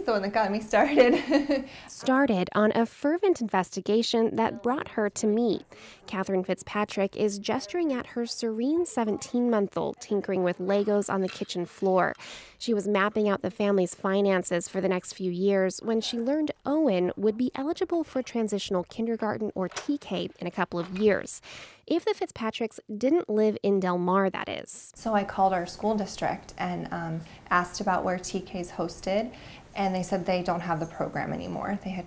He's the one that got me started. Started on a fervent investigation that brought her to me. Catherine Fitzpatrick is gesturing at her serene 17-month-old tinkering with Legos on the kitchen floor. She was mapping out the family's finances for the next few years when she learned Owen would be eligible for transitional kindergarten or TK in a couple of years. If the Fitzpatricks didn't live in Del Mar, that is. So I called our school district and asked about where TK is hosted, and they said they don't have the program anymore. They had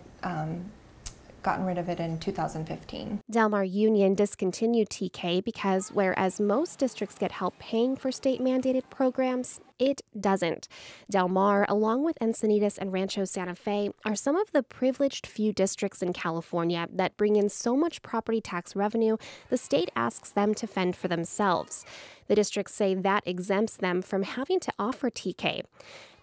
gotten rid of it in 2015. Del Mar Union discontinued TK because whereas most districts get help paying for state-mandated programs, it doesn't. Del Mar, along with Encinitas and Rancho Santa Fe, are some of the privileged few districts in California that bring in so much property tax revenue, the state asks them to fend for themselves. The districts say that exempts them from having to offer TK.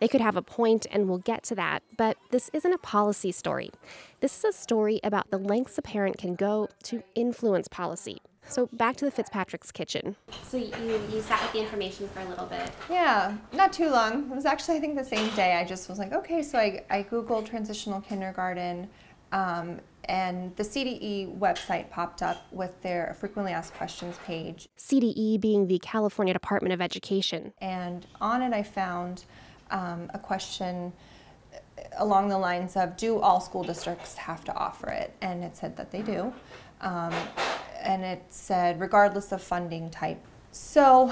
They could have a point, and we'll get to that, but this isn't a policy story. This is a story about the lengths a parent can go to influence policy. So back to the Fitzpatrick's kitchen. So you sat with the information for a little bit. Yeah, not too long. It was actually, I think, the same day. I just was like, okay, so I Googled transitional kindergarten, and the CDE website popped up with their frequently asked questions page. CDE being the California Department of Education. And on it I found a question along the lines of, do all school districts have to offer it? And it said that they do. And it said, regardless of funding type. So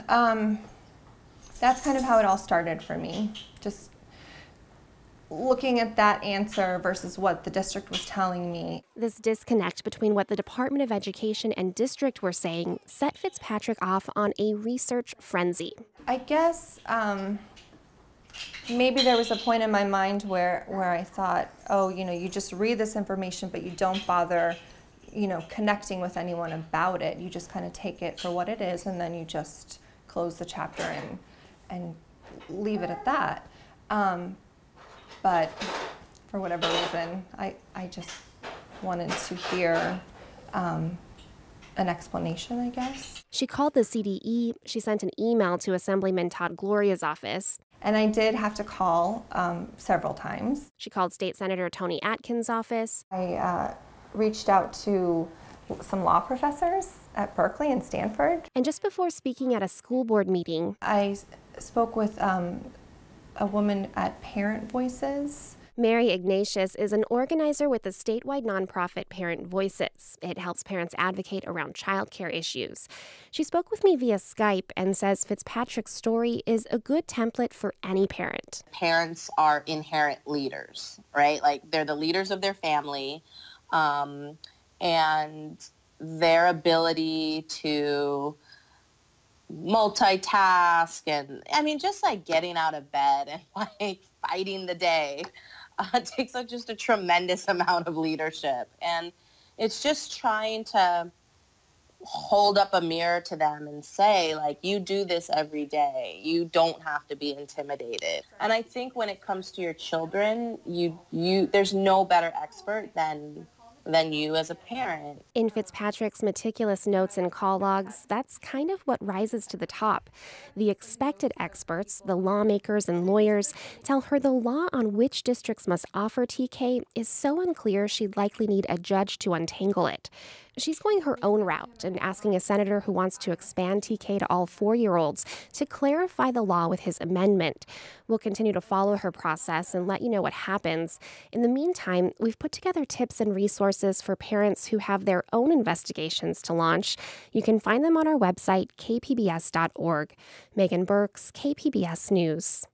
that's kind of how it all started for me. Just looking at that answer versus what the district was telling me. This disconnect between what the Department of Education and district were saying set Fitzpatrick off on a research frenzy. I guess maybe there was a point in my mind where I thought, oh, you just read this information, but you don't bother, connecting with anyone about it. You just kind of take it for what it is, and then you just close the chapter and leave it at that. But for whatever reason, I just wanted to hear an explanation, I guess. She called the CDE. She sent an email to Assemblyman Todd Gloria's office. And I did have to call several times. She called State Senator Tony Atkins' office. I reached out to some law professors at Berkeley and Stanford. And just before speaking at a school board meeting, I spoke with a woman at Parent Voices. Mary Ignatius is an organizer with the statewide nonprofit Parent Voices. It helps parents advocate around childcare issues. She spoke with me via Skype and says Fitzpatrick's story is a good template for any parent. Parents are inherent leaders, right? Like, they're the leaders of their family, and their ability to multitask and, just like getting out of bed and like fighting the day takes like just a tremendous amount of leadership. And it's just trying to hold up a mirror to them and say, like, you do this every day. You don't have to be intimidated. And I think when it comes to your children, there's no better expert than you as a parent. In Fitzpatrick's meticulous notes and call logs, that's kind of what rises to the top. The expected experts, the lawmakers and lawyers, tell her the law on which districts must offer TK is so unclear she'd likely need a judge to untangle it. She's going her own route and asking a senator who wants to expand TK to all 4-year-olds to clarify the law with his amendment. We'll continue to follow her process and let you know what happens. In the meantime, we've put together tips and resources for parents who have their own investigations to launch. You can find them on our website, kpbs.org. Megan Burks, KPBS News.